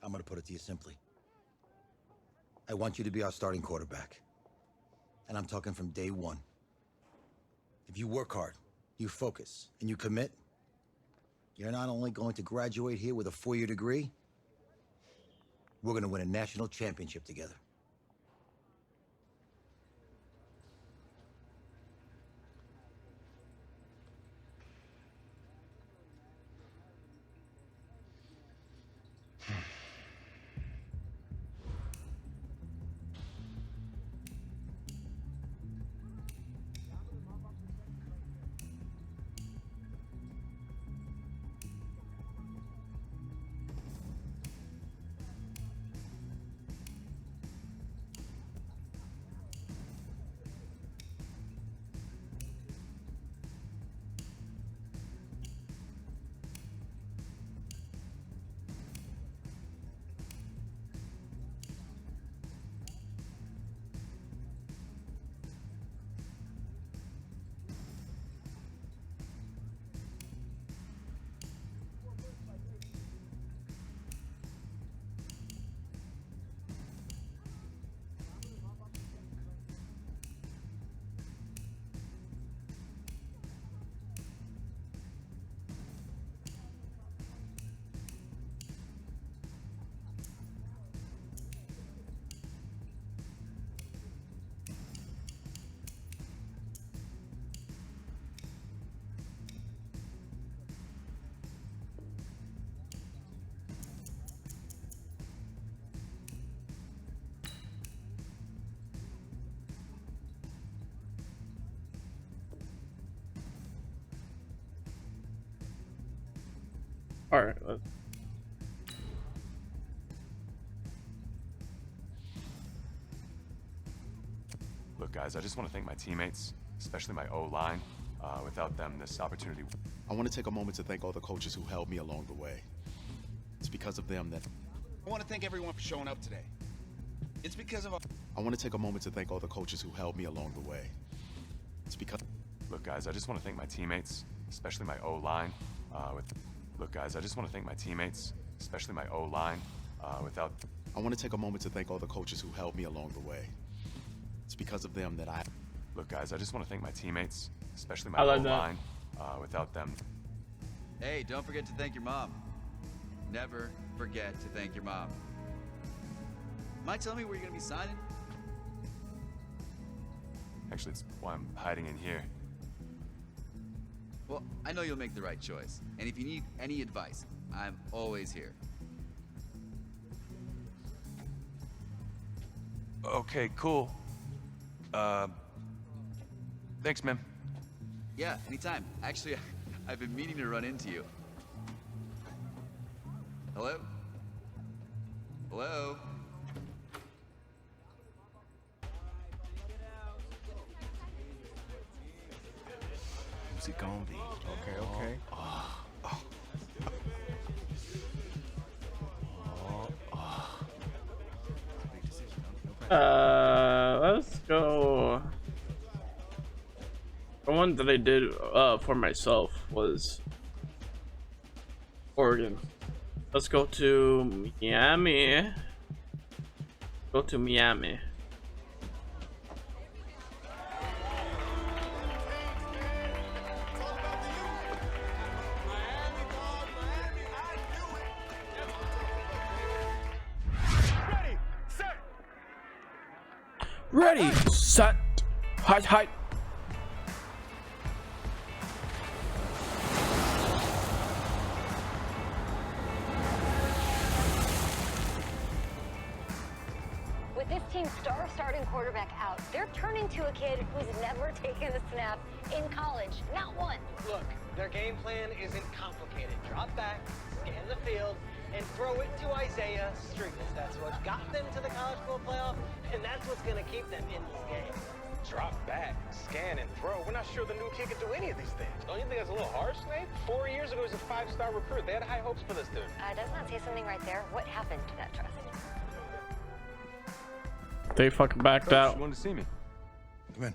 I'm gonna put it to you simply. I want you to be our starting quarterback. And I'm talking from day one. If you work hard, you focus, and you commit, you're not only going to graduate here with a 4-year degree, we're gonna win a national championship together. All right. Look, guys, I just want to thank my teammates, especially my O-line. Without them, this opportunity... I want to take a moment to thank all the coaches who helped me along the way. It's because of them that... I want to thank everyone for showing up today. It's because of... I want to take a moment to thank all the coaches who helped me along the way. It's because... Look, guys, I just want to thank my teammates, especially my O-line. Look, guys, I just want to thank my teammates, especially my O-line. Without... I want to take a moment to thank all the coaches who helped me along the way. It's because of them that I... Look, guys, I just want to thank my teammates, especially my I like O-line. Without them... Hey, don't forget to thank your mom. Never forget to thank your mom. Mind telling me where you're going to be signing? Actually, it's why I'm hiding in here. Well, I know you'll make the right choice. And if you need any advice, I'm always here. Okay, cool. Thanks, man. Yeah, anytime. Actually, I've been meaning to run into you. Hello? Hello? Who's it gonna be? Okay. Let's go. The one that I did for myself was Oregon. Let's go to Miami. Go to Miami. Ready, set, hide. With this team's star starting quarterback out, they're turning to a kid who's never taken a snap in college, not one. Look, their game plan isn't complicated. Drop back, scan the field, and throw it to Isaiah Streetus. That's what got them to the college football playoff, and that's what's going to keep them in this game. Drop back, scan, and throw. We're not sure the new kid can do any of these things. Don't you think that's a little harsh, Nate? 4 years ago, he was a 5-star recruit. They had high hopes for this dude. Doesn't that say something right there? What happened to that trust? They fucking backed Coach, out. you wanted to see me. Come in.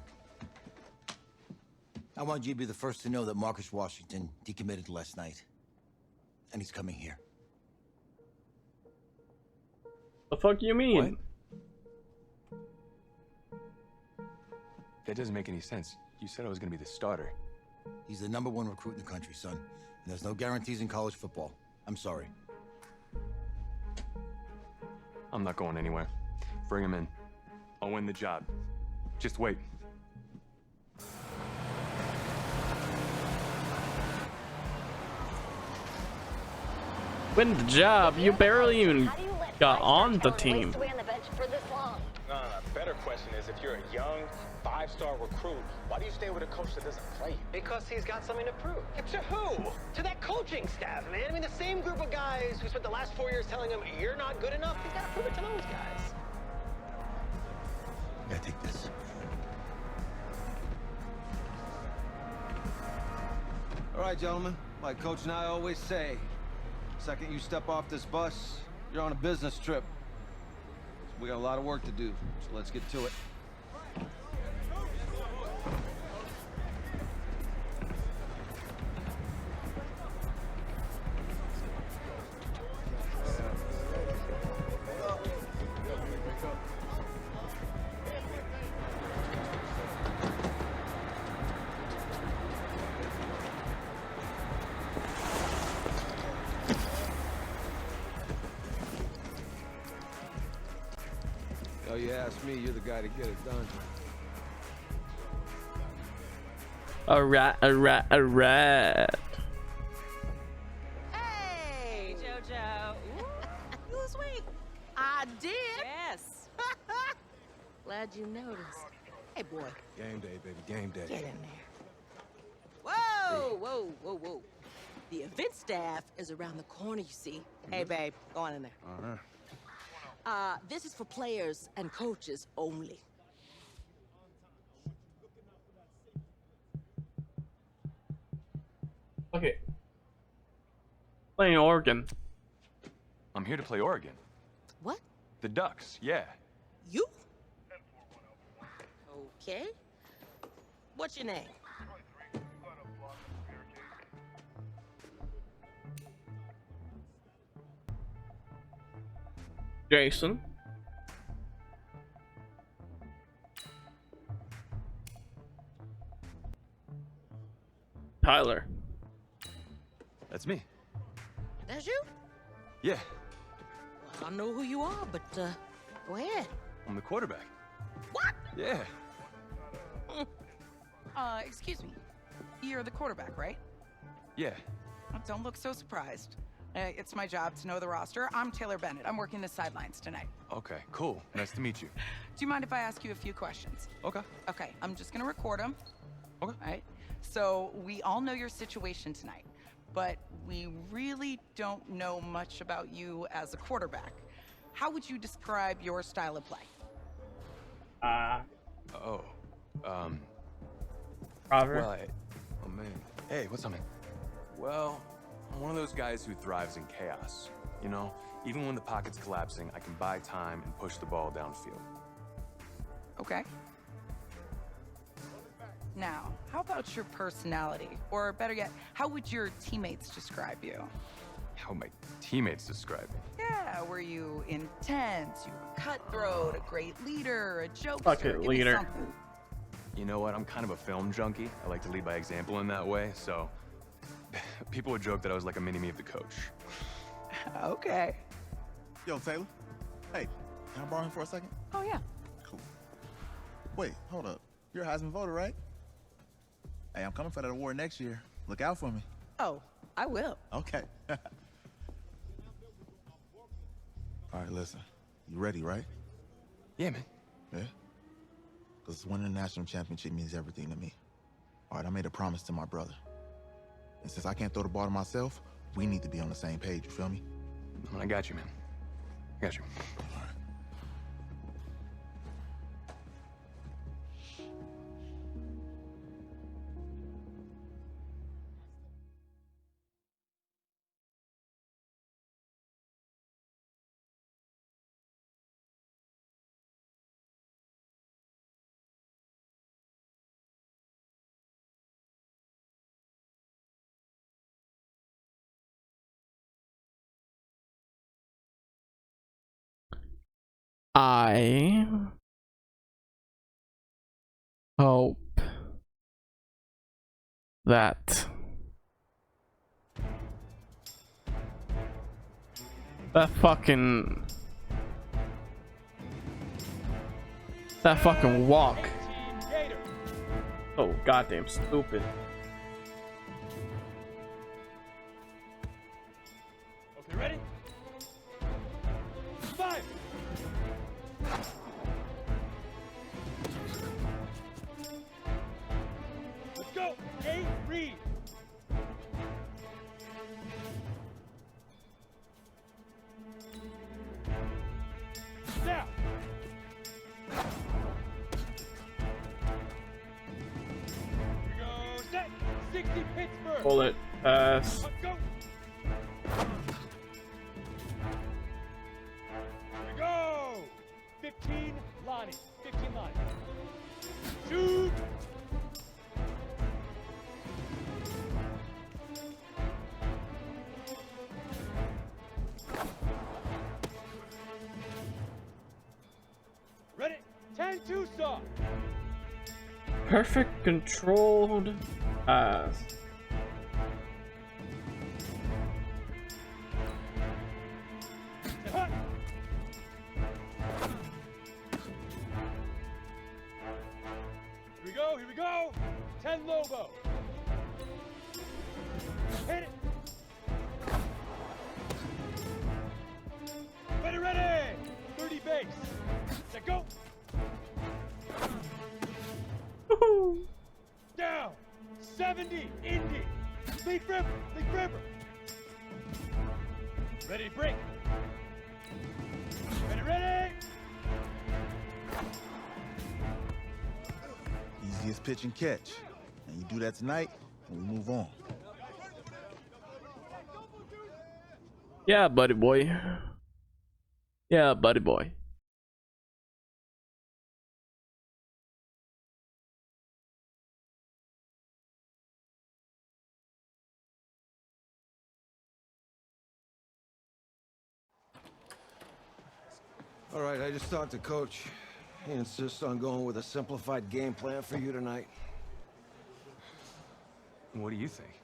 I want you to be the first to know that Marcus Washington decommitted last night. And he's coming here. The fuck you mean? What? That doesn't make any sense. You said I was gonna be the starter. He's the #1 recruit in the country, son. And there's no guarantees in college football. I'm sorry. I'm not going anywhere. Bring him in. I'll win the job. Just wait. Win the job? You barely even How do you let got five-star on the talent team. waste away on the bench for this long? No. Better question is, if you're a young, 5-star recruit, why do you stay with a coach that doesn't play you? Because he's got something to prove. To who? To that coaching staff, man. I mean, the same group of guys who spent the last 4 years telling him, you're not good enough, he's got to prove it to those guys. Yeah, take this. All right, gentlemen. Like Coach and I always say, second you step off this bus, you're on a business trip. So we got a lot of work to do, so let's get to it. Oh, you ask me, you're the guy to get it done. Alright. Hey, JoJo. You was awake. I did. Yes. Glad you noticed. Hey, boy. Game day, baby, game day. Get in there. Whoa. The event staff is around the corner, you see. Hey, babe, go on in there. This is for players and coaches only. Okay. Playing Oregon. I'm here to play Oregon. What? The Ducks, yeah. You? Okay. What's your name? Jason. Tyler. That's me. That's you? Yeah, Well, I know who you are, but go ahead. I'm the quarterback. What? Yeah. Excuse me. You're the quarterback, right? Yeah. Don't look so surprised. It's my job to know the roster. I'm Taylor Bennett. I'm working the sidelines tonight. Okay, cool. Nice to meet you. Do you mind if I ask you a few questions? Okay. Okay, I'm just gonna record them. Okay. All right. So we all know your situation tonight, but we really don't know much about you as a quarterback. How would you describe your style of play? Oh, Robert. well, oh man. Hey, what's up, man? Well, I'm one of those guys who thrives in chaos. You know, even when the pocket's collapsing, I can buy time and push the ball downfield. Okay. Now, how about your personality? Or better yet, how would your teammates describe you? How my teammates describe me. Yeah, were you intense? You were cutthroat, a great leader, a jokester? Bucket Give me leader. something. You know what? I'm kind of a film junkie. I like to lead by example in that way, so people would joke that I was like a mini-me of the coach. Okay. Yo, Taylor. Hey, can I borrow him for a second? Oh, yeah. Cool. Wait, hold up. You're a Heisman voter, right? Hey, I'm coming for that award next year. Look out for me. Oh, I will. Okay. All right, listen. You ready, right? Yeah, man. Yeah? Because winning the national championship means everything to me. All right, I made a promise to my brother. And since I can't throw the ball to myself, we need to be on the same page, you feel me? I got you, man. I got you. All right. I hope that that fucking walk. Oh, goddamn stupid. Okay, ready? 5. Let's go. A, read. Now. Here we go. Set. 60 Pittsburgh. Bullet pass. Let's go. Here we go. 15 Lonnie. 15 Lonnie. Shoot. Ready? 10 Tucson. Perfect controlled pass. Hut. Here we go, here we go. 10 Lobo. Hit it. Ready, ready. 30 base. Set, go. Down. 70 Indy. Lead River, lead River. Ready to break. Ready, ready. Easiest pitch and catch. And you do that tonight, and we move on. Yeah, buddy boy. Yeah, buddy boy. All right, I just talked to Coach. He insists on going with a simplified game plan for you tonight. What do you think?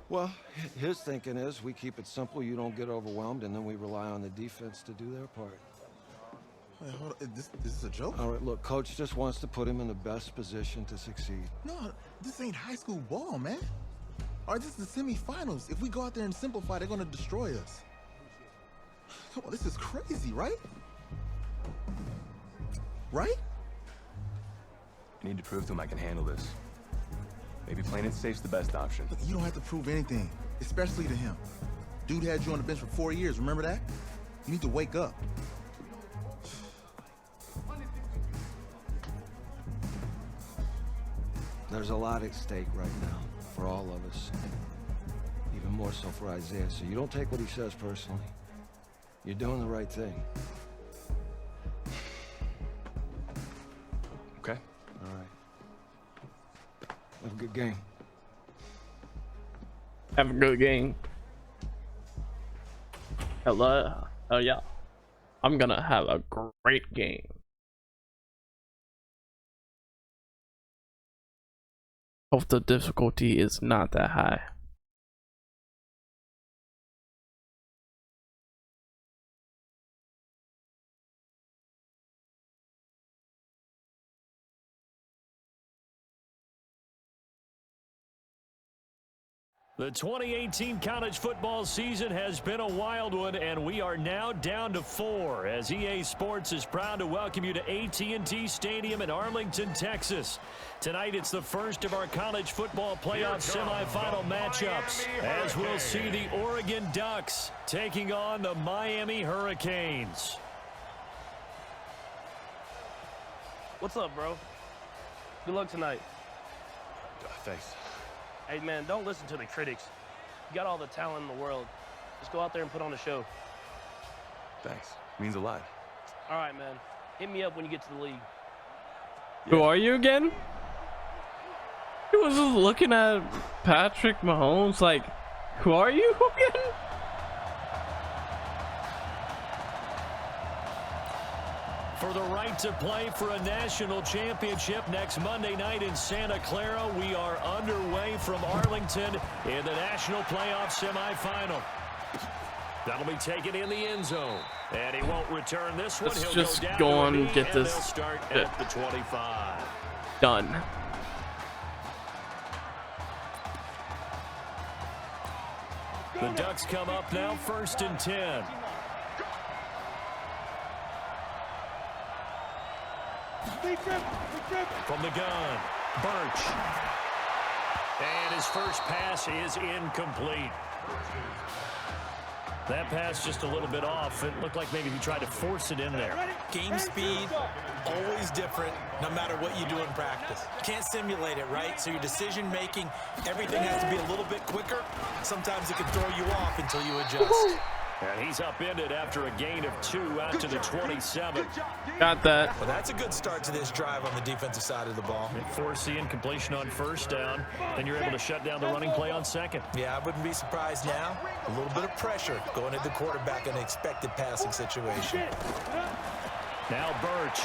Well, his thinking is we keep it simple, you don't get overwhelmed, and then we rely on the defense to do their part. Wait, hold on. This is a joke? All right, look, Coach just wants to put him in the best position to succeed. No, this ain't high school ball, man. All right, this is the semifinals. If we go out there and simplify, they're gonna destroy us. Come on, this is crazy, right? Right? I need to prove to him I can handle this. Maybe playing it safe's the best option. Look, you don't have to prove anything, especially to him. Dude had you on the bench for 4 years, remember that? You need to wake up. There's a lot at stake right now for all of us. Even more so for Isaiah, so you don't take what he says personally. You're doing the right thing. Okay. All right. Have a good game. Have a good game. Hello. Oh yeah. I'm gonna have a great game. Hope the difficulty is not that high. The 2018 college football season has been a wild one, and we are now down to 4 as EA Sports is proud to welcome you to AT&T Stadium in Arlington, Texas. Tonight, it's the first of our college football playoff semifinal matchups, as we'll see the Oregon Ducks taking on the Miami Hurricanes. What's up, bro? Good luck tonight. Thanks. Hey, man, don't listen to the critics. You got all the talent in the world. Just go out there and put on a show. Thanks. Means a lot. All right, man. Hit me up when you get to the league. Yeah. Who are you again? He was just looking at Patrick Mahomes like, who are you again? for the right to play for a national championship next Monday night in Santa Clara. We are underway from Arlington in the national playoff semifinal. That'll be taken in the end zone, and he won't return this one. Let's He'll just go down go to on a and knee, get and this they'll start at the 25. done. The Ducks come up now, 1st and 10. From the gun, Birch. And his first pass is incomplete. That pass just a little bit off. It looked like maybe he tried to force it in there. Game speed, always different, no matter what you do in practice. You can't simulate it, right? So your decision making, everything has to be a little bit quicker. Sometimes it can throw you off until you adjust. And he's upended after a gain of 2 out to the 27. Got that. Well, that's a good start to this drive on the defensive side of the ball. Force the incompletion on 1st down, then you're able to shut down the running play on 2nd. Yeah, I wouldn't be surprised now. A little bit of pressure going at the quarterback in an expected passing situation. Now Birch.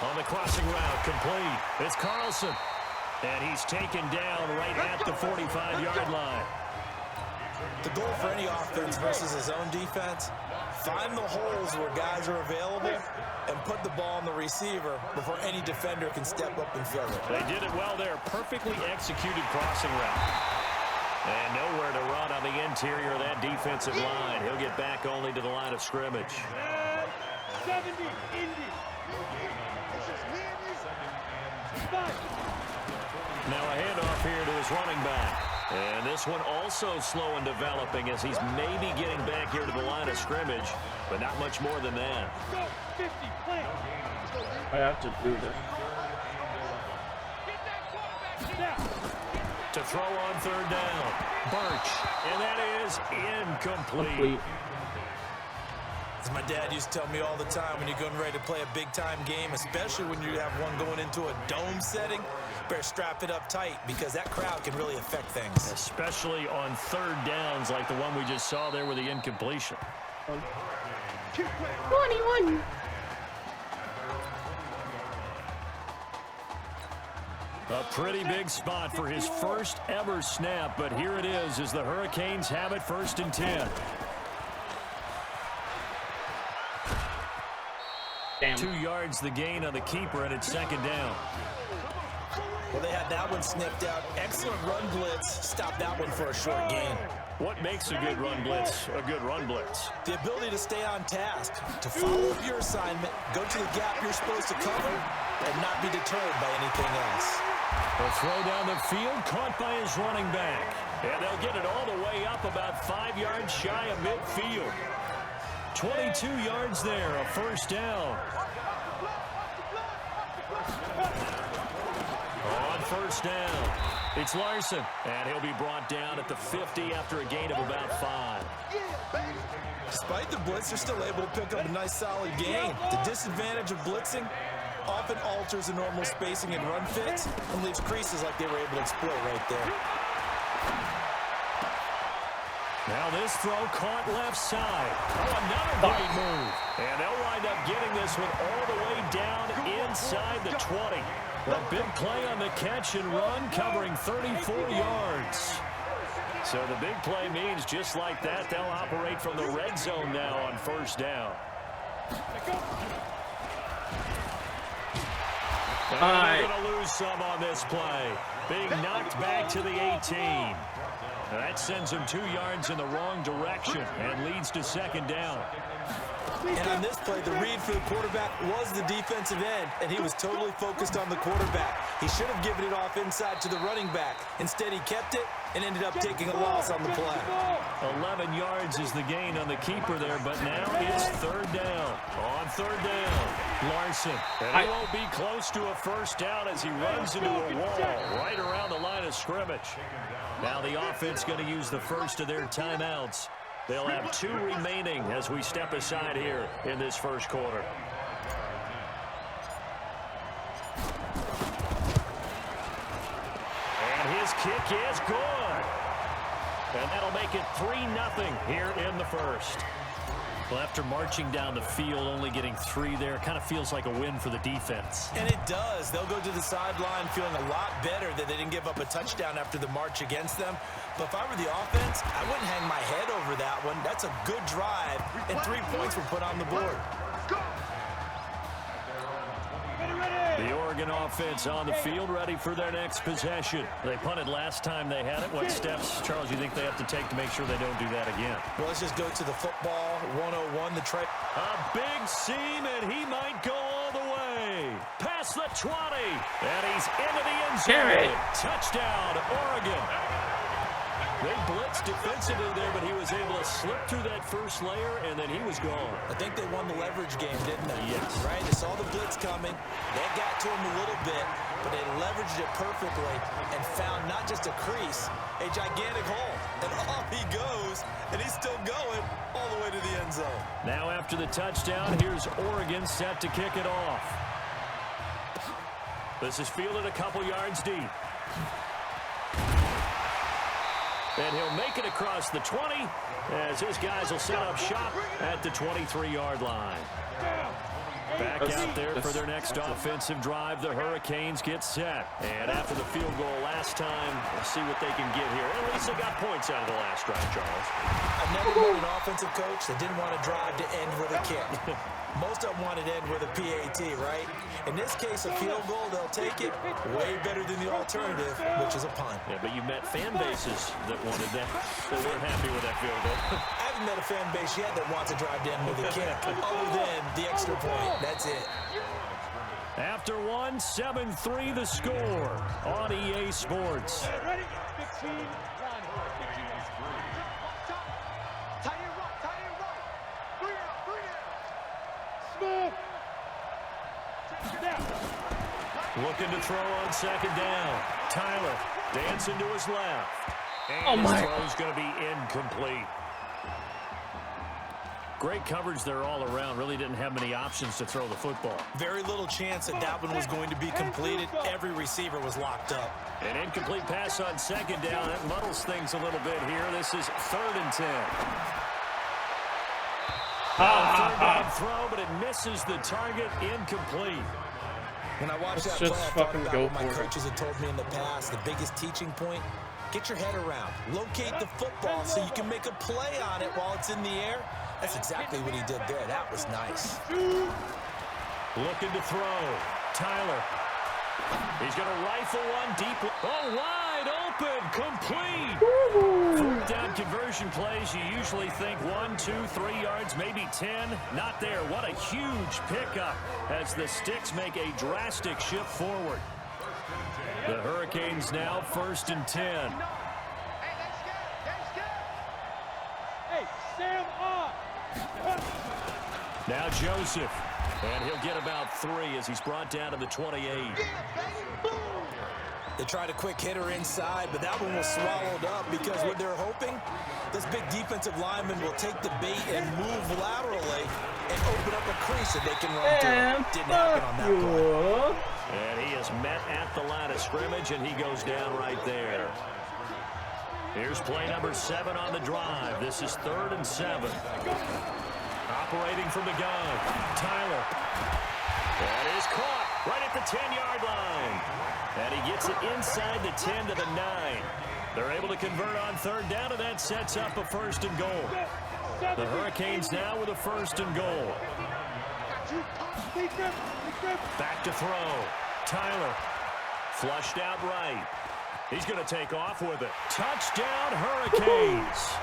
On the crossing route, complete. It's Carlson. And he's taken down right at the 45-yard line. The goal for any offense versus his own defense, find the holes where guys are available and put the ball on the receiver before any defender can step up and fill it. They did it well there. Perfectly executed crossing route. And nowhere to run on the interior of that defensive line. He'll get back only to the line of scrimmage. 70, Indy. Now a handoff here to his running back. And this one also slow in developing as he's maybe getting back here to the line of scrimmage, but not much more than that. I have to do this. To throw on 3rd down, Birch, and that is incomplete. As my dad used to tell me all the time, when you're getting ready to play a big-time game, especially when you have one going into a dome setting, better strap it up tight because that crowd can really affect things. Especially on 3rd downs like the one we just saw there with the incompletion. 21. A pretty big spot for his first ever snap, but here it is as the Hurricanes have it 1st and 10. Damn. 2 yards the gain on the keeper, and it's 2nd down. Well, they had that one snipped out. Excellent run blitz. Stop that one for a short gain. What makes a good run blitz a good run blitz? The ability to stay on task, to follow up your assignment, go to the gap you're supposed to cover, and not be deterred by anything else. A throw down the field, caught by his running back. And they'll get it all the way up about 5 yards shy of midfield. 22 yards there, a 1st down. On 1st down, it's Larson, and he'll be brought down at the 50 after a gain of about 5. Despite the blitz, they're still able to pick up a nice solid gain. The disadvantage of blitzing often alters the normal spacing and run fits and leaves creases like they were able to exploit right there. Now this throw caught left side. Oh, another great move. And they'll wind up getting this one all the way down inside the 20. A big play on the catch and run, covering 34 yards. So the big play means just like that, they'll operate from the red zone now on 1st down. And they're going to lose some on this play. Being knocked back to the 18. That sends him 2 yards in the wrong direction and leads to 2nd down. And on this play, the read for the quarterback was the defensive end, and he was totally focused on the quarterback. He should have given it off inside to the running back. Instead, he kept it and ended up taking a loss on the play. 11 yards is the gain on the keeper there, but now it's 3rd down. On 3rd down, Larson. And he won't be close to a 1st down as he runs into a wall right around the line of scrimmage. Now the offense going to use the first of their timeouts. They'll have 2 remaining as we step aside here in this 1st quarter. And his kick is good. And that'll make it 3-0 here in the 1st. Well, after marching down the field, only getting 3 there, kind of feels like a win for the defense. And it does. They'll go to the sideline feeling a lot better that they didn't give up a touchdown after the march against them. But if I were the offense, I wouldn't hang my head over that one. That's a good drive, and 3 points were put on the board. The Oregon offense on the field, ready for their next possession. They punted last time they had it. What steps, Charles, you think they have to take to make sure they don't do that again? Well, let's just go to the football 101. A big seam, and he might go all the way. Past the 20, and he's into the end zone. Touchdown, Oregon. They blitzed defensively there, but he was able to slip through that first layer, and then he was gone. I think they won the leverage game, didn't they? Yes. Right? They saw the blitz coming. That got to him a little bit, but they leveraged it perfectly and found not just a crease, a gigantic hole. And off he goes, and he's still going all the way to the end zone. Now after the touchdown, here's Oregon set to kick it off. This is fielded a couple yards deep. And he'll make it across the 20 as his guys will set up shop at the 23-yard line. Back out there for their next offensive drive. The Hurricanes get set. And after the field goal last time, we'll see what they can get here. At least they got points out of the last drive, Charles. I've never known an offensive coach that didn't want to drive to end with a kick. Most of them wanted to end with a PAT, right? In this case, a field goal, they'll take it way better than the alternative, which is a punt. Yeah, but you met fan bases that wanted that. They weren't happy with that field goal. I haven't met a fan base yet that wants to drive to end with a kick, other than the extra point. That's it. After one, 7-3 the score on EA Sports. Ready? 15, 1. Looking to throw on second down. Tyler dancing to his left. Oh And my. his throw's going to be incomplete. Great coverage there all around. Really didn't have many options to throw the football. Very little chance that one was going to be completed. Every receiver was locked up. An incomplete pass on second down. That muddles things a little bit here. This is 3rd and 10. Third down throw, but it misses the target. Incomplete. When I watched Let's that play, just I thought fucking about go what my for it. coaches had told me in the past. The biggest teaching point, get your head around. Locate the football so you can make a play on it while it's in the air. That's exactly what he did there. That was nice. Looking to throw. Tyler. He's going to rifle one deep. Oh, wide open. Complete. 4th down conversion plays. You usually think 1, 2, 3 yards, maybe 10. Not there. What a huge pickup as the Sticks make a drastic shift forward. The Hurricanes now 1st and 10. Hey, Sam on. Now Joseph. And he'll get about 3 as he's brought down to the 28. They tried a quick hitter inside, but that one was swallowed up because what they're hoping, this big defensive lineman will take the bait and move laterally and open up a crease that they can run through. Didn't happen on that play. And he is met at the line of scrimmage, and he goes down right there. Here's play number 7 on the drive. This is 3rd and 7. Operating from the gun, Tyler. That is caught right at the 10-yard line. And he gets it inside the 10 to the 9. They're able to convert on 3rd down, and that sets up a 1st and goal. The Hurricanes now with a 1st and goal. Back to throw. Tyler. Flushed out right. He's going to take off with it. Touchdown, Hurricanes.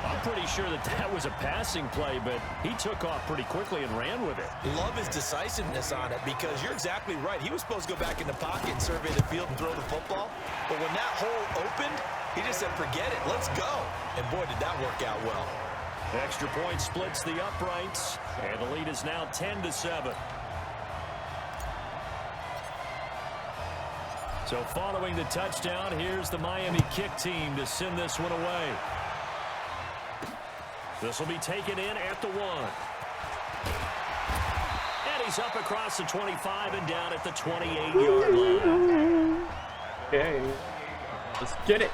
I'm pretty sure that was a passing play, but he took off pretty quickly and ran with it. Love his decisiveness on it because you're exactly right. He was supposed to go back in the pocket and survey the field and throw the football. But when that hole opened, he just said, forget it, let's go. And boy, did that work out well. Extra point splits the uprights, and the lead is now 10-7. So following the touchdown, here's the Miami kick team to send this one away. This will be taken in at the 1. And he's up across the 25 and down at the 28-yard line. Okay. Let's get it.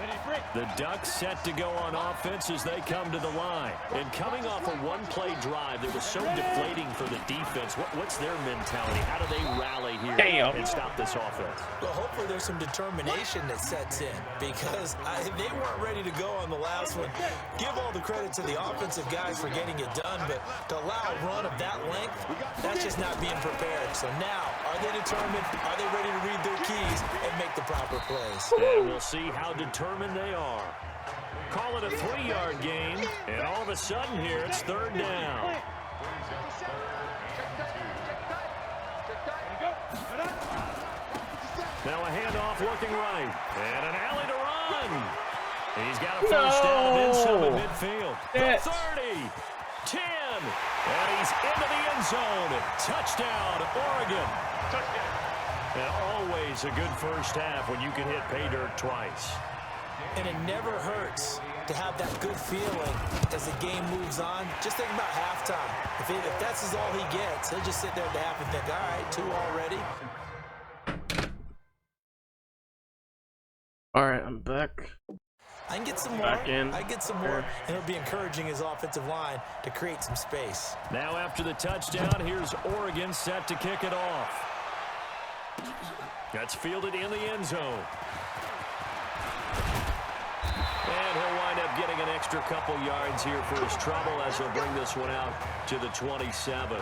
Ready, The Ducks set to go on offense as they come to the line. And coming off a one-play drive that was so deflating for the defense, what's their mentality? How do they rally here and stop this offense? Well, hopefully there's some determination that sets in because they weren't ready to go on the last one. Give all the credit to the offensive guys for getting it done, but to allow a run of that length, that's just not being prepared. So now, are they determined? Are they ready to read their keys and make the proper plays? And we'll see how determined they are. Call it a 3-yard gain, and all of a sudden here it's 3rd down. Now a handoff looking right, and an alley to run. He's got a first down and then some at midfield. 30, 10, and he's into the end zone. Touchdown, Oregon. Touchdown. And always a good first half when you can hit pay dirt twice. And it never hurts to have that good feeling as the game moves on. Just think about halftime. If that's all he gets, he'll just sit there at the half and think, all right, 2 already. All right, I'm back. I can get some more. I get some more. And it'll be encouraging his offensive line to create some space. Now after the touchdown, here's Oregon set to kick it off. That's fielded in the end zone. And he'll wind up getting an extra couple yards here for his trouble as he'll bring this one out to the 27.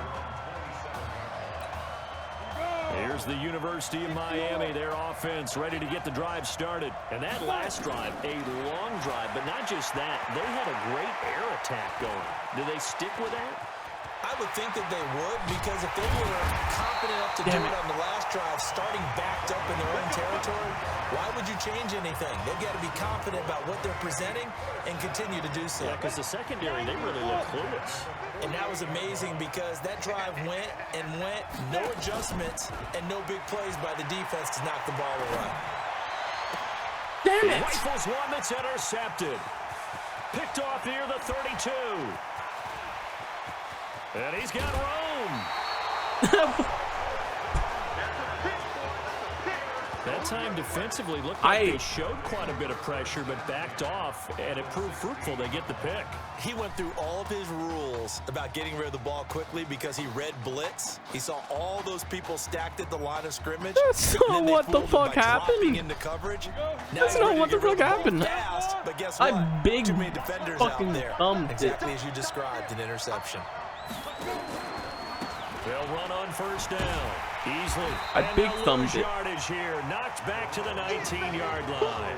Here's the University of Miami, their offense ready to get the drive started. And that last drive, a long drive, but not just that. They had a great air attack going. Do they stick with that? I would think that they would, because if they were confident enough to do it on the last drive, starting backed up in their own territory, why would you change anything? They've got to be confident about what they're presenting and continue to do so. Yeah, because the secondary, they really look clueless. And that was amazing because that drive went and went, no adjustments, and no big plays by the defense to knock the ball away. Damn it! Rifles one that's intercepted. Picked off near the 32. And he's got room. That time defensively looked like they showed quite a bit of pressure, but backed off, and it proved fruitful. They get the pick. He went through all of his rules about getting rid of the ball quickly because he read blitz. He saw all those people stacked at the line of scrimmage. That's not what the fuck happened. Into coverage. That's not what the fuck happened. Fast, but guess what? I big too many defenders out there. Exactly as you described, an interception. They'll run on first down. Easily. I big thumbed it. Yardage here. Knocked back to the 19-yard line.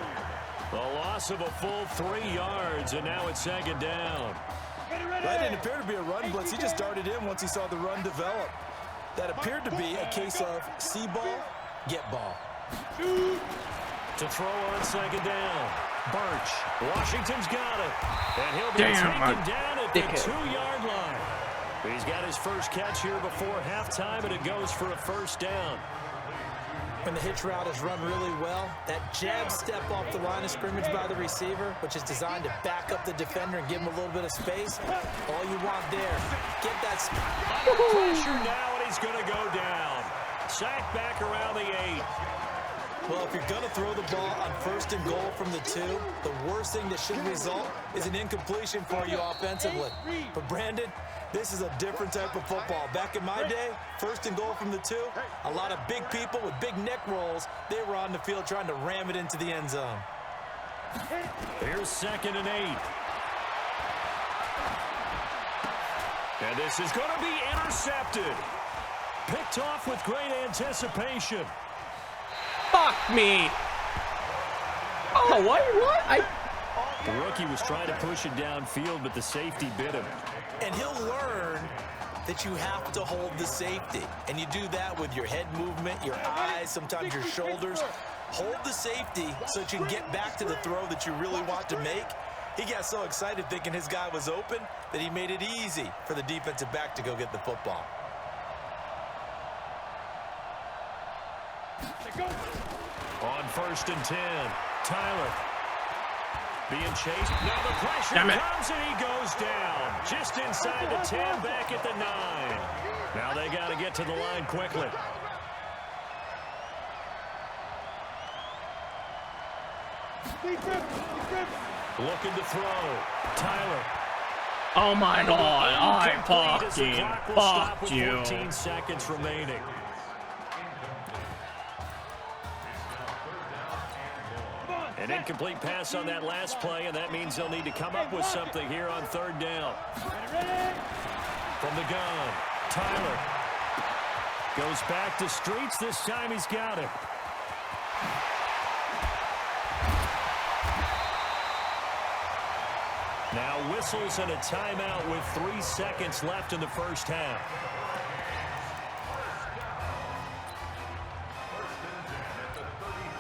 A loss of a full 3 yards, and now it's 2nd down. That didn't appear to be a run blitz. He just darted in once he saw the run develop. That appeared to be a case of see ball, get ball. To throw on 2nd down. Birch. Washington's got it. And he'll be taken down at the 2-yard line. He's got his first catch here before halftime, and it goes for a first down. When the hitch route is run really well, that jab step off the line of scrimmage by the receiver, which is designed to back up the defender and give him a little bit of space, all you want there. Get that under pressure now, and he's going to go down. Sacked back around the 8. Well, if you're going to throw the ball on 1st and goal from the 2, the worst thing that should result is an incompletion for you offensively. But Brandon, this is a different type of football. Back in my day, 1st and goal from the 2, a lot of big people with big neck rolls, they were on the field trying to ram it into the end zone. Here's 2nd and 8. And this is going to be intercepted. Picked off with great anticipation. Fuck me. Oh, what? The rookie was trying to push it downfield, but the safety bit him. And he'll learn that you have to hold the safety. And you do that with your head movement, your eyes, sometimes your shoulders. Hold the safety so that you can get back to the throw that you really want to make. He got so excited thinking his guy was open that he made it easy for the defensive back to go get the football. On 1st and 10, Tyler being chased. Now the pressure comes and he goes down. Just inside the 10, back at the 9. Now they got to get to the line quickly. Looking to throw. Tyler. Oh my God! I Incomplete as the fucking clock will stop fucked with you. 14 seconds remaining. An incomplete pass on that last play, and that means they'll need to come up with something here on third down. From the gun, Tyler goes back to Streets. This time he's got it. Now whistles and a timeout with 3 seconds left in the first half.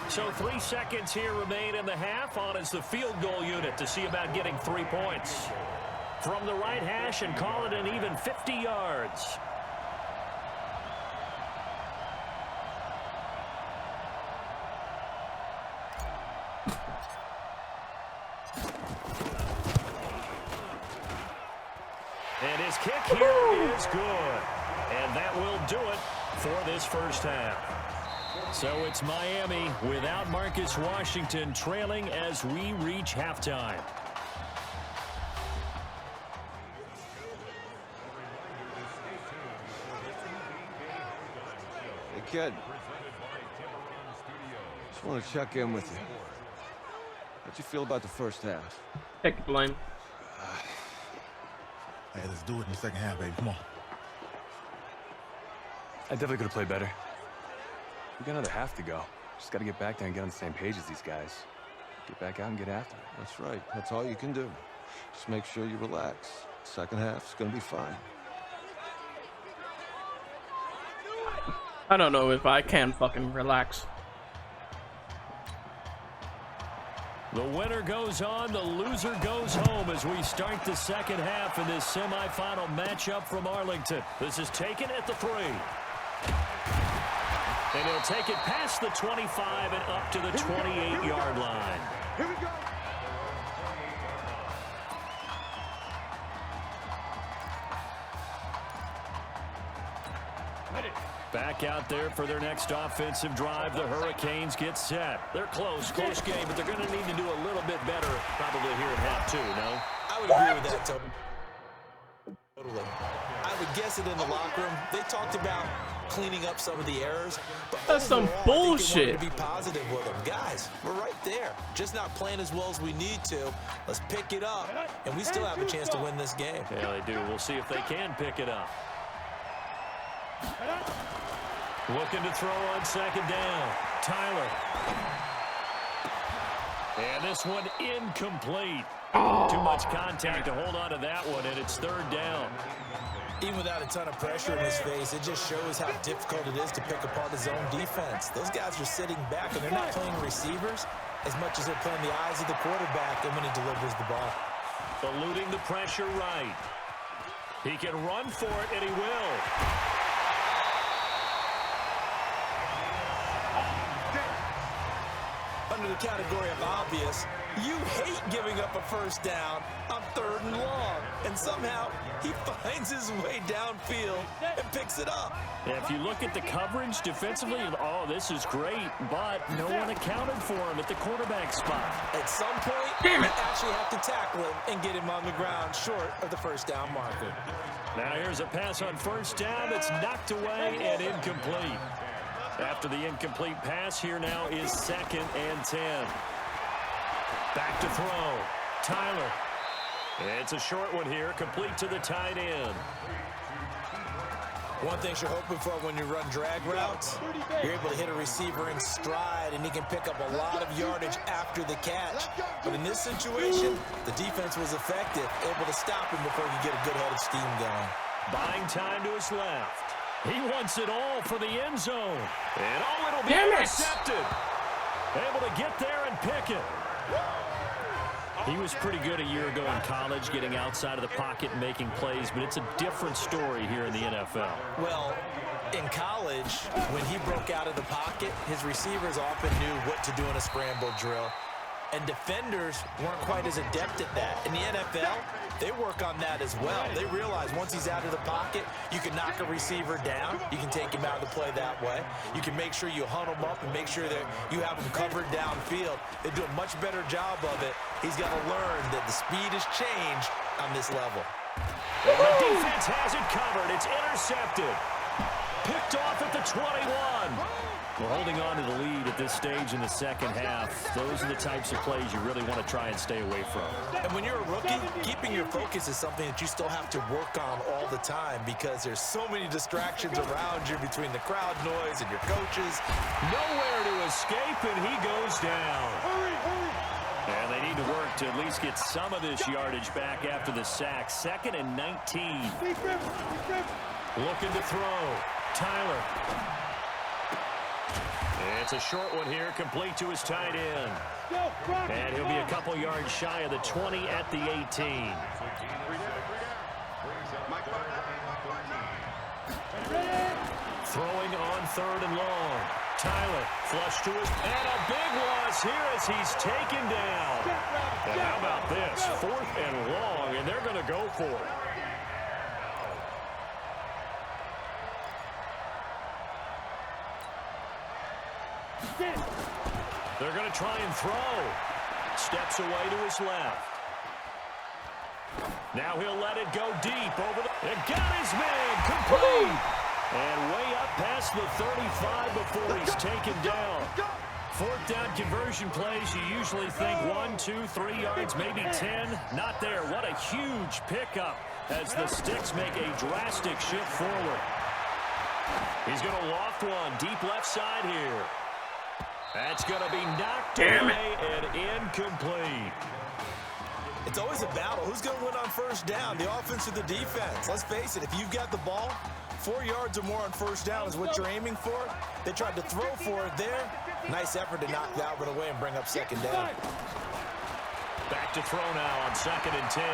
So 3 seconds here remain in the half. On is the field goal unit to see about getting 3 points. From the right hash and call it an even 50 yards. And his kick here is good. And that will do it for this first half. So it's Miami without Marcus Washington trailing as we reach halftime. Hey, kid. Just want to check in with you. How'd you feel about the first half? Take the blame. Hey, let's do it in the second half, baby. Come on. I definitely could have played better. We got another half to go. Just got to get back there and get on the same page as these guys. Get back out and get after it. That's right. That's all you can do. Just make sure you relax. Second half's gonna be fine. I don't know if I can fucking relax. The winner goes on, the loser goes home as we start the second half in this semifinal matchup from Arlington. This is taken at the 3. And he'll take it past the 25 and up to the 28-yard line. Here we go. Back out there for their next offensive drive. The Hurricanes get set. They're close game, but they're going to need to do a little bit better probably here in half 2, no? I would agree with that, totally. I would guess it in the locker room. They talked about cleaning up some of the errors. But that's some bullshit. To be positive with them. Guys, we're right there. Just not playing as well as we need to. Let's pick it up, and we still have a chance to win this game. Yeah, they do. We'll see if they can pick it up. Looking to throw on second down. Tyler. And this one incomplete. Too much contact to hold on to that one, and it's third down. Even without a ton of pressure in his face, it just shows how difficult it is to pick apart his own defense. Those guys are sitting back, and they're not playing receivers as much as they're playing the eyes of the quarterback and when he delivers the ball. Eluding the pressure right. He can run for it, and he will. Under the category of obvious, you hate giving up a first down on 3rd and long. And somehow, he finds his way downfield and picks it up. Yeah, if you look at the coverage defensively, oh, this is great, but no one accounted for him at the quarterback spot. At some point, you actually have to tackle him and get him on the ground short of the first down marker. Now here's a pass on first down. It's knocked away and incomplete. After the incomplete pass, here now is 2nd and 10. Back to throw. Tyler. It's a short one here, complete to the tight end. One thing you're hoping for when you run drag routes, you're able to hit a receiver in stride, and he can pick up a lot of yardage after the catch. But in this situation, the defense was effective, able to stop him before he could get a good head of steam going. Buying time to his left. He wants it all for the end zone. And it'll be intercepted. Able to get there and pick it. He was pretty good a year ago in college, getting outside of the pocket and making plays, but it's a different story here in the NFL. Well, in college, when he broke out of the pocket, his receivers often knew what to do in a scramble drill. and defenders weren't quite as adept at that. In the NFL, they work on that as well. They realize once he's out of the pocket, you can knock a receiver down. You can take him out of the play that way. You can make sure you hunt him up and make sure that you have him covered downfield. They do a much better job of it. He's got to learn that the speed has changed on this level. And the defense has it covered. It's intercepted. Picked off at the 21. We're holding on to the lead at this stage in the second half. Those are the types of plays you really want to try and stay away from. And when you're a rookie, keeping your focus is something that you still have to work on all the time because there's so many distractions around you between the crowd noise and your coaches. Nowhere to escape, and he goes down. And they need to work to at least get some of this yardage back after the sack. 2nd and 19. Looking to throw. Tyler. It's a short one here, complete to his tight end. And he'll be a couple yards shy of the 20 at the 18. Throwing on 3rd and long. Tyler flush to his, and a big loss here as he's taken down. And how about this? 4th and long, and they're going to go for it. They're going to try and throw. Steps away to his left. Now he'll let it go deep over the... It got his man complete. And way up past the 35 before he's taken down. 4th down conversion plays, you usually think 1, 2, 3 yards, maybe 10. Not there. What a huge pickup as the Sticks make a drastic shift forward. He's going to loft one deep left side here. That's going to be knocked away and incomplete. It's always a battle. Who's going to win on 1st down, the offense or the defense? Let's face it, if you've got the ball, 4 yards or more on 1st down is what you're aiming for. They tried to throw for it there. Nice effort to knock that one away and bring up 2nd down. Back to throw now on 2nd and 10.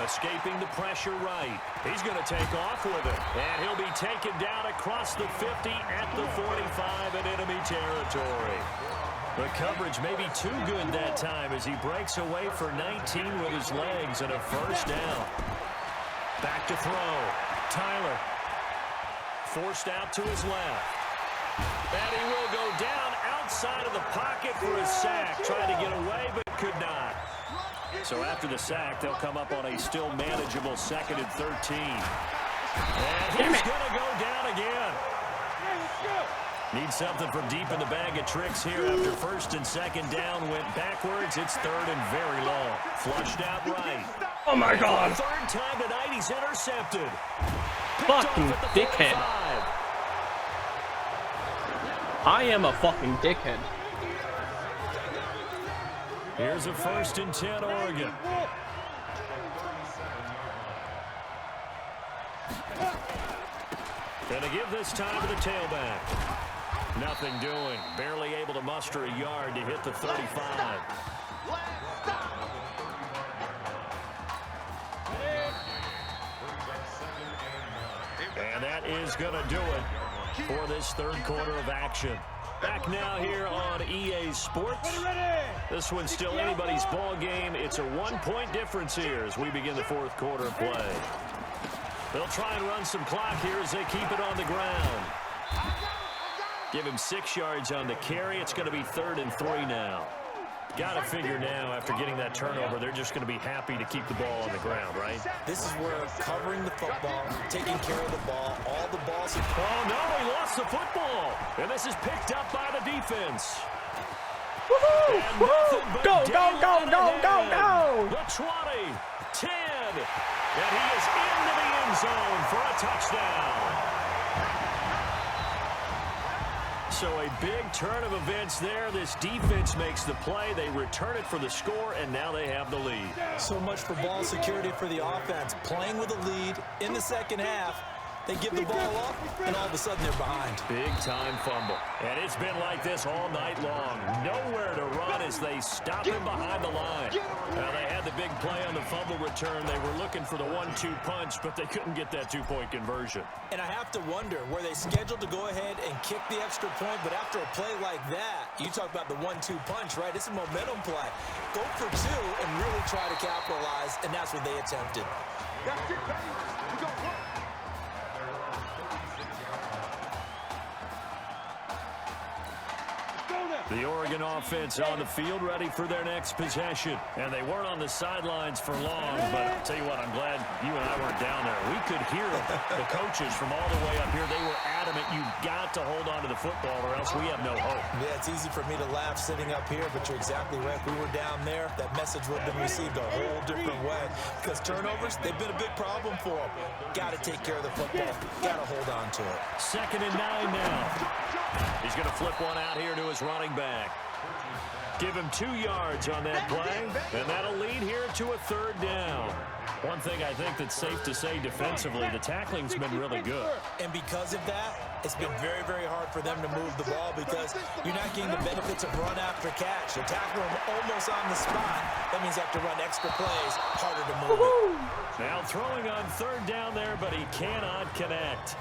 Escaping the pressure right. He's going to take off with it. And he'll be taken down across the 50 at the 45 in enemy territory. The coverage may be too good that time as he breaks away for 19 with his legs and a 1st down. Back to throw. Tyler. Forced out to his left. And he will go down outside of the pocket for a sack. Tried to get away, but could not. So after the sack, they'll come up on a still manageable 2nd and 13. And he's going to go down again. Need something from deep in the bag of tricks here after 1st and 2nd down. Went backwards. It's 3rd and very long. Flushed out right. Oh, my God. 3rd time tonight, he's intercepted. Fucking dickhead. I am a fucking dickhead. Here's a 1st and 10, Oregon. Gonna give this time to the tailback. Nothing doing. Barely able to muster a yard to hit the 35. And that is going to do it for this 3rd quarter of action. Back now here on EA Sports. This one's still anybody's ball game. It's a 1-point difference here as we begin the 4th quarter of play. They'll try and run some clock here as they keep it on the ground. Give him 6 yards on the carry. It's going to be 3rd and 3 now. Got to figure now, after getting that turnover, they're just going to be happy to keep the ball on the ground, right? This is where covering the football, taking care of the ball, all the balls. Oh, no, he lost the football. And this is picked up by the defense. Woohoo! Go, go, go, go, go, go! The 20, 10, and he is into the end zone for a touchdown. So a big turn of events there. This defense makes the play. They return it for the score, and now they have the lead. So much for ball security for the offense. Playing with a lead in the second half. They give the ball up, and all of a sudden they're behind. Big-time fumble. And it's been like this all night long. Nowhere to run as they stop him behind the line. Now, they had the big play on the fumble return. They were looking for the 1-2 punch, but they couldn't get that two-point conversion. And I have to wonder, were they scheduled to go ahead and kick the extra point? But after a play like that, you talk about the 1-2 punch, right? It's a momentum play. Go for two and really try to capitalize, and that's what they attempted. That's it, baby. We go work. The Oregon offense on the field, ready for their next possession. And they weren't on the sidelines for long, but I'll tell you what, I'm glad you and I weren't down there. We could hear the coaches from all the way up here. They were adamant, you've got to hold on to the football or else we have no hope. Yeah, it's easy for me to laugh sitting up here, but you're exactly right. If we were down there, that message would have been received a whole different way. Because turnovers, they've been a big problem for them. Got to take care of the football. Got to hold on to it. 2nd and 9 now. He's going to flip one out here to his running back. Give him 2 yards on that play, and that'll lead here to a 3rd down. One thing I think that's safe to say defensively, the tackling's been really good. And because of that, it's been very, very hard for them to move the ball because you're not getting the benefits of run after catch. You tackle them almost on the spot. That means you have to run extra plays, harder to move it. Now throwing on 3rd down there, but he cannot connect.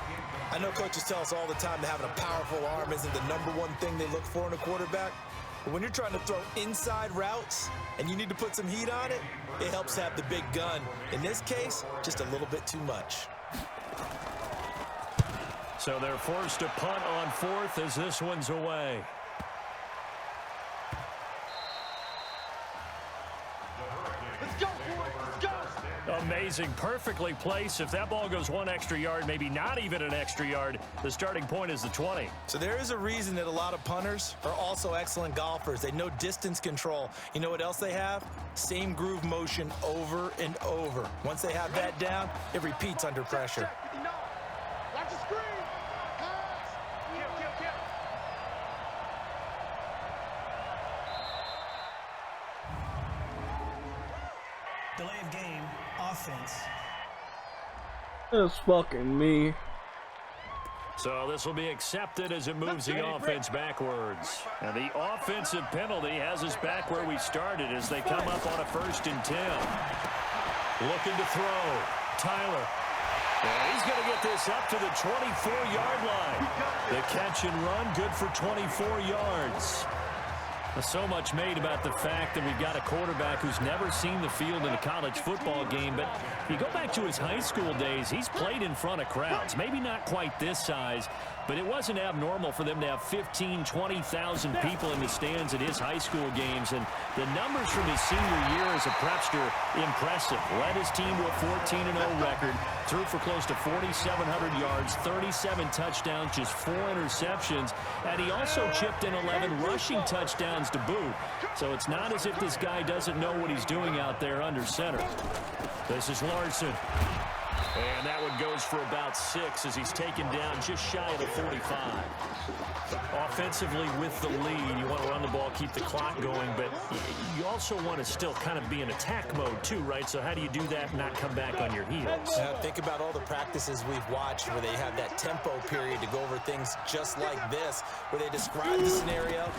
I know coaches tell us all the time that having a powerful arm isn't the #1 thing they look for in a quarterback. But when you're trying to throw inside routes and you need to put some heat on it, it helps have the big gun. In this case, just a little bit too much. So they're forced to punt on 4th as this one's away. Let's go, boys. Let's go. Amazing, perfectly placed. If that ball goes 1 extra yard, maybe not even an extra yard, the starting point is the 20. So there is a reason that a lot of punters are also excellent golfers. They know distance control. You know what else they have? Same groove motion over and over. Once they have that down, it repeats under pressure. Watch the screen. Delay of game, offense. That's fucking me. So this will be accepted as it moves the offense backwards. And the offensive penalty has us back where we started as they come up on a 1st and 10. Looking to throw. Tyler. And he's going to get this up to the 24-yard line. The catch and run, good for 24 yards. So much made about the fact that we've got a quarterback who's never seen the field in a college football game. But if you go back to his high school days, he's played in front of crowds. Maybe not quite this size, but it wasn't abnormal for them to have 15,000, 20,000 people in the stands at his high school games. And the numbers from his senior year as a prepster, impressive. Led his team to a 14-0 record, threw for close to 4,700 yards, 37 touchdowns, just 4 interceptions. And he also chipped in 11 rushing touchdowns to boot. So it's not as if this guy doesn't know what he's doing out there under center. This is Larson. And that one goes for about 6 as he's taken down just shy of the 45. Offensively with the lead, you want to run the ball, keep the clock going, but you also want to still kind of be in attack mode too, right? So how do you do that and not come back on your heels? Think about all the practices we've watched where they have that tempo period to go over things just like this, where they describe the scenario,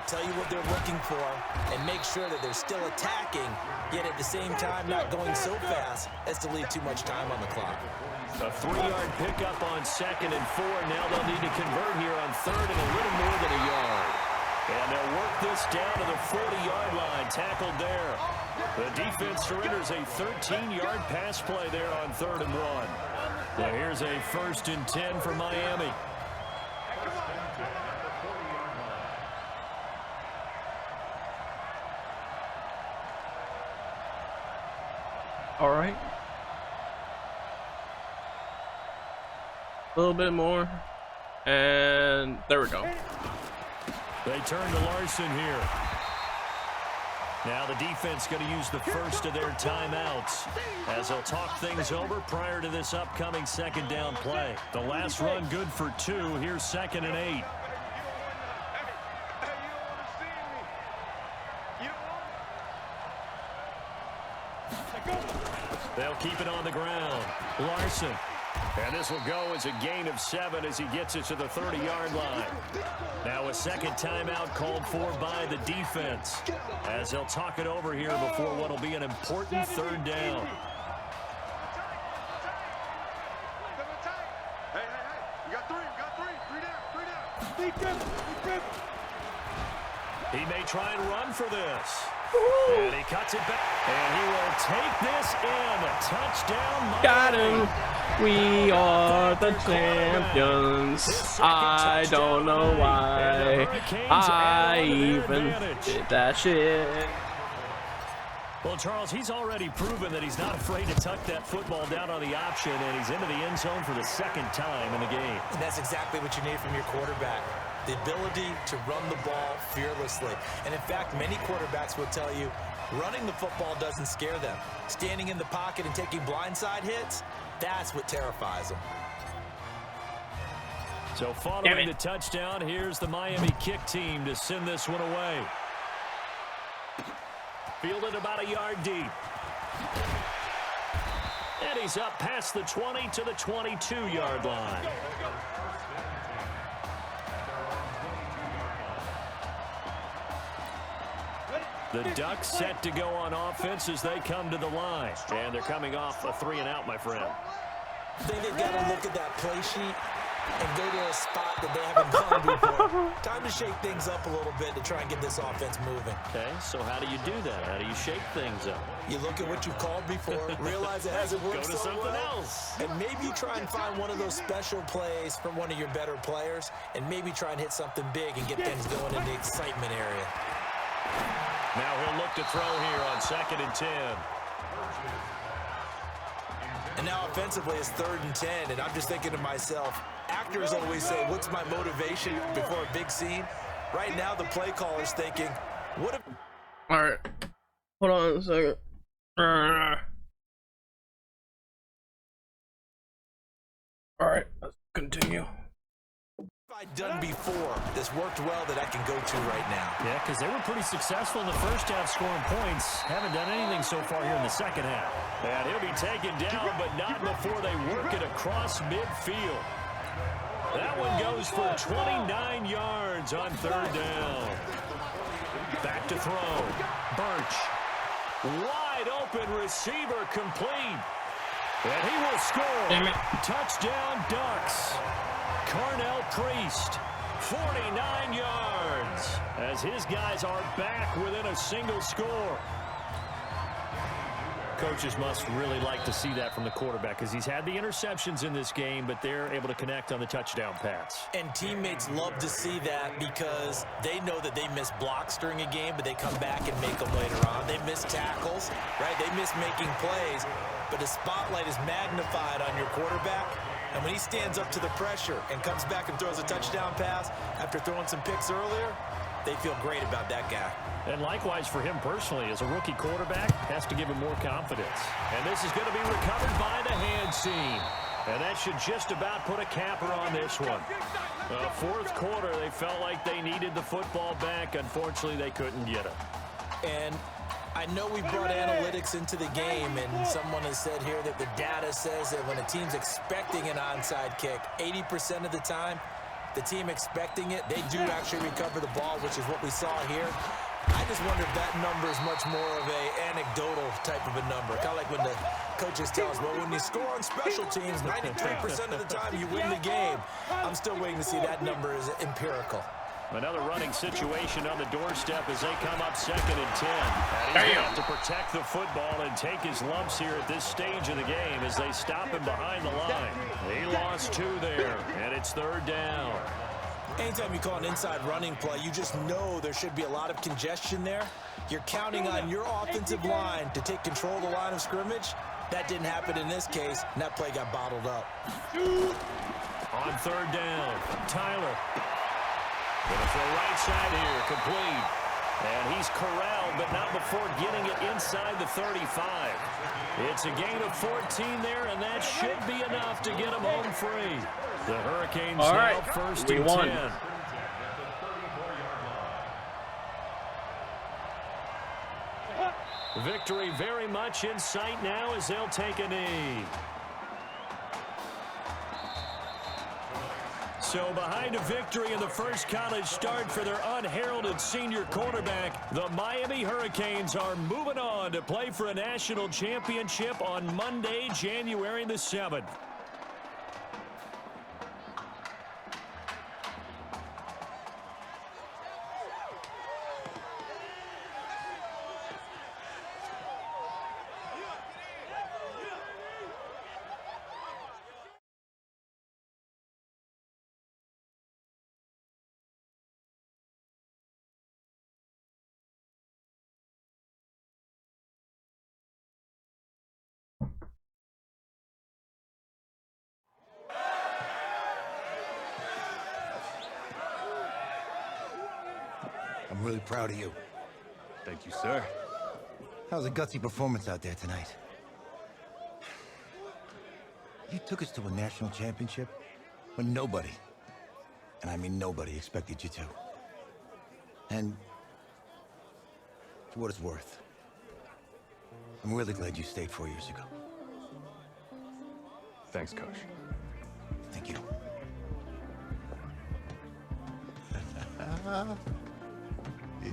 tell you what they're looking for, and make sure that they're still attacking, yet at the same time not going so fast as to leave too much time on the clock. A 3-yard pickup on 2nd and 4. Now they'll need to convert here on 3rd and a little more than a yard. And they'll work this down to the 40-yard line, tackled there. The defense surrenders a 13-yard pass play there on 3rd and 1. Now here's a 1st and 10 for Miami. All right. A little bit more. And there we go. They turn to Larson here. Now the defense going to use the first of their timeouts as they'll talk things over prior to this upcoming 2nd down play. The last run good for 2. Here's 2nd and 8. They'll keep it on the ground. Larson And this will go as a gain of 7 as he gets it to the 30-yard line. Now a second timeout called for by the defense as they'll talk it over here before what will be an important third down. He may try and run for this. And he cuts it back. And he will take this in. Touchdown, Miami. Got him. We are the champions. I don't know why I even did that shit. Well, Charles, he's already proven that he's not afraid to tuck that football down on the option, and he's into the end zone for the second time in the game. And that's exactly what you need from your quarterback. The ability to run the ball fearlessly. And in fact, many quarterbacks will tell you running the football doesn't scare them. Standing in the pocket and taking blindside hits, that's what terrifies them. So following the touchdown, here's the Miami kick team to send this one away. Fielded about a yard deep. And he's up past the 20 to the 22-yard line. The Ducks set to go on offense as they come to the line. And they're coming off a 3-and-out, my friend. I think they've got to look at that play sheet and go to a spot that they haven't gone before. Time to shake things up a little bit to try and get this offense moving. Okay, so how do you do that? How do you shake things up? You look at what you've called before, realize it hasn't worked Go to so something well, else. and maybe you try and find one of those special plays from one of your better players, and maybe try and hit something big and get things going in the excitement area. Now he'll look to throw here on 2nd and 10. And now offensively it's 3rd and 10, and I'm just thinking to myself, actors always say, what's my motivation before a big scene? Right now the play caller's thinking, what if... All right, hold on a second. All right, let's continue. I've done before that's worked well that I can go to right now. Yeah, because they were pretty successful in the first half scoring points. Haven't done anything so far here in the second half. And he'll be taken down, but not before they work it across midfield. That one goes for 29 yards on 3rd down. Back to throw. Birch. Wide open receiver complete. And he will score. Touchdown Ducks. Carnell Priest, 49 yards, as his guys are back within a single score. Coaches must really like to see that from the quarterback because he's had the interceptions in this game, but they're able to connect on the touchdown pass. And teammates love to see that because they know that they miss blocks during a game, but they come back and make them later on. They miss tackles, right? They miss making plays, but the spotlight is magnified on your quarterback. And when he stands up to the pressure and comes back and throws a touchdown pass after throwing some picks earlier, they feel great about that guy. And likewise for him personally, as a rookie quarterback, has to give him more confidence. And this is going to be recovered by the hand seam. And that should just about put a capper on this one. 4th quarter, they felt like they needed the football back. Unfortunately, they couldn't get it. And I know we brought analytics into the game, and someone has said here that the data says that when a team's expecting an onside kick, 80% of the time, the team expecting it, they do actually recover the ball, which is what we saw here. I just wonder if that number is much more of a anecdotal type of a number. Kind of like when the coaches tell us, well, when you score on special teams, 93% of the time you win the game. I'm still waiting to see that number is empirical. Another running situation on the doorstep as they come up 2nd and 10. And he's going to have to protect the football and take his lumps here at this stage of the game as they stop him behind the line. He lost 2 there, and it's 3rd down. Anytime you call an inside running play, you just know there should be a lot of congestion there. You're counting on your offensive line to take control of the line of scrimmage. That didn't happen in this case, and that play got bottled up. On 3rd down, Tyler. Going for a right side here, complete. And he's corralled, but not before getting it inside the 35. It's a gain of 14 there, and that should be enough to get him home free. The Hurricanes now 1st and 10. Victory very much in sight now as they'll take a knee. So behind a victory in the first college start for their unheralded senior quarterback, the Miami Hurricanes are moving on to play for a national championship on Monday, January the 7th. I'm really proud of you. Thank you, sir. That was a gutsy performance out there tonight. You took us to a national championship when nobody, and I mean nobody, expected you to. And for what it's worth, I'm really glad you stayed 4 years ago. Thanks, Coach. Thank you.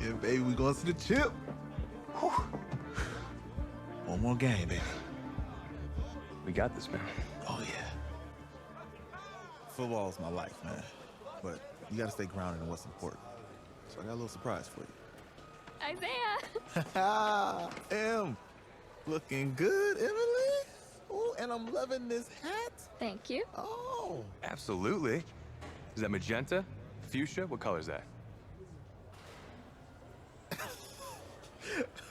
Yeah, baby, we going to the chip. Whew. One more game, baby. We got this, man. Oh, yeah. Football is my life, man. But you got to stay grounded in what's important. So I got a little surprise for you. Isaiah! Em, looking good, Emily. Oh, and I'm loving this hat. Thank you. Oh. Absolutely. Is that magenta? Fuchsia? What color is that?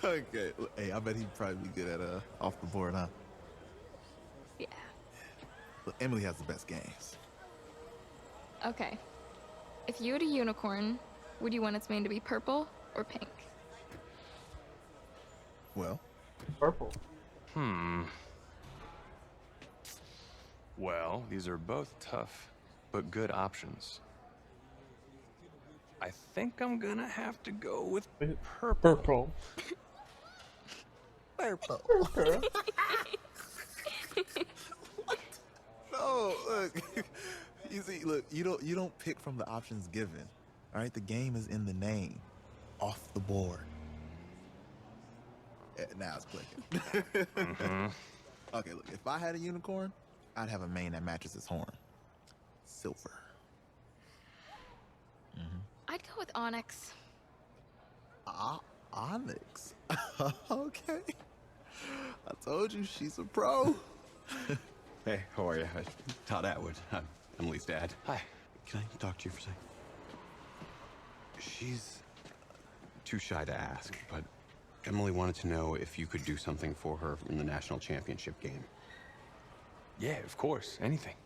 Okay. Hey, I bet he'd probably be good at off the board, huh? Yeah. Look, Emily has the best games. Okay. If you had a unicorn, would you want its mane to be purple or pink? Well, Purple. Well, these are both tough, but good options. I think I'm gonna have to go with purple. Purple. Purple. No, look. You see, look, you don't pick from the options given. All right, the game is in the name. Off the board. Now it's clicking. Okay, look, if I had a unicorn, I'd have a mane that matches its horn. Silver. I'd go with onyx. Onyx. Okay. I told you she's a pro. Hey, how are you? Todd Atwood. I'm Emily's dad. Hi. Can I talk to you for a second? She's too shy to ask, but Emily wanted to know if you could do something for her in the national championship game. Yeah, of course. Anything.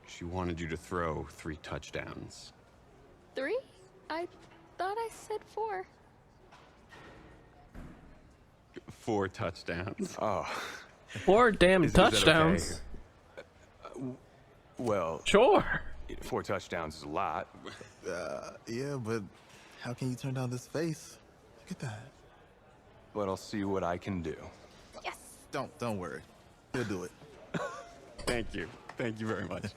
She wanted you to throw 3 touchdowns. 3? I thought I said 4. 4 touchdowns. Oh. 4 damn Is that okay? touchdowns. Well, Sure. 4 touchdowns is a lot. Yeah, but how can you turn down this face? Look at that. But I'll see what I can do. Yes. Don't worry. He'll do it. Thank you. Thank you very much.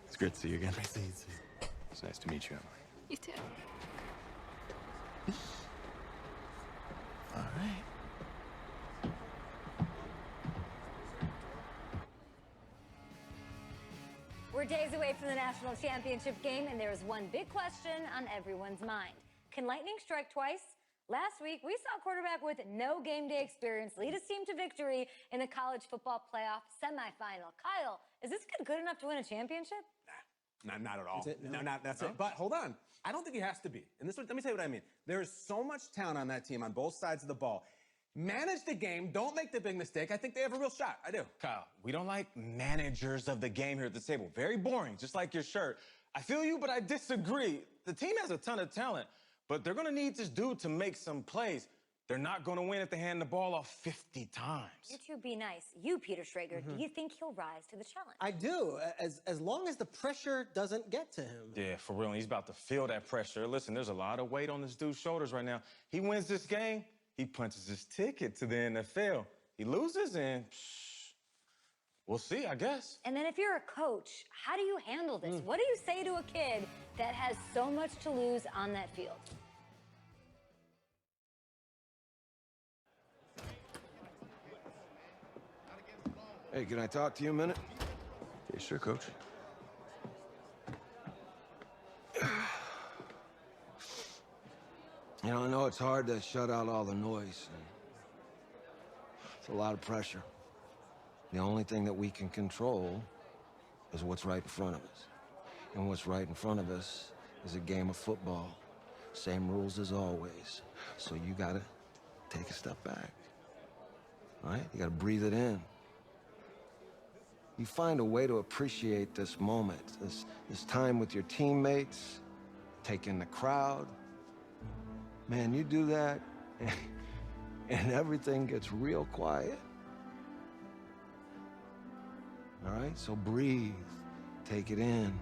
It's great to see you again. Great to see you too. It's nice to meet you, Emily. You too. All right. We're days away from the national championship game, and there is one big question on everyone's mind. Can lightning strike twice? Last week, we saw a quarterback with no game day experience lead his team to victory in the college football playoff semifinal. Kyle, is this kid good enough to win a championship? Not at all. That's it? No, that's it. But hold on. I don't think he has to be. And let me tell you what I mean. There is so much talent on that team on both sides of the ball. Manage the game. Don't make the big mistake. I think they have a real shot. I do. Kyle, we don't like managers of the game here at the table. Very boring, just like your shirt. I feel you, but I disagree. The team has a ton of talent, but they're going to need this dude to make some plays. They're not going to win if they hand the ball off 50 times. You two be nice. You, Peter Schrager, do you think he'll rise to the challenge? I do, as long as the pressure doesn't get to him. Yeah, for real. He's about to feel that pressure. Listen, there's a lot of weight on this dude's shoulders right now. He wins this game, he punches his ticket to the NFL. He loses and we'll see, I guess. And then if you're a coach, how do you handle this? What do you say to a kid that has so much to lose on that field? Hey, can I talk to you a minute? Yeah, sure, Coach. You know, I know it's hard to shut out all the noise. It's a lot of pressure. The only thing that we can control is what's right in front of us. And what's right in front of us is a game of football. Same rules as always. So you gotta take a step back. All right? You gotta breathe it in. You find a way to appreciate this moment, this time with your teammates, take in the crowd. Man, you do that, and everything gets real quiet. All right, so breathe, take it in.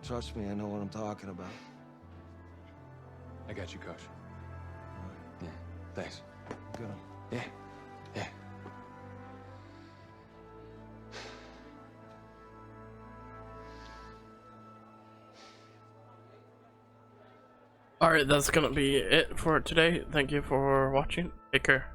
Trust me, I know what I'm talking about. I got you, Coach. Yeah, thanks. Good. Yeah, yeah. Alright, that's gonna be it for today. Thank you for watching. Take care.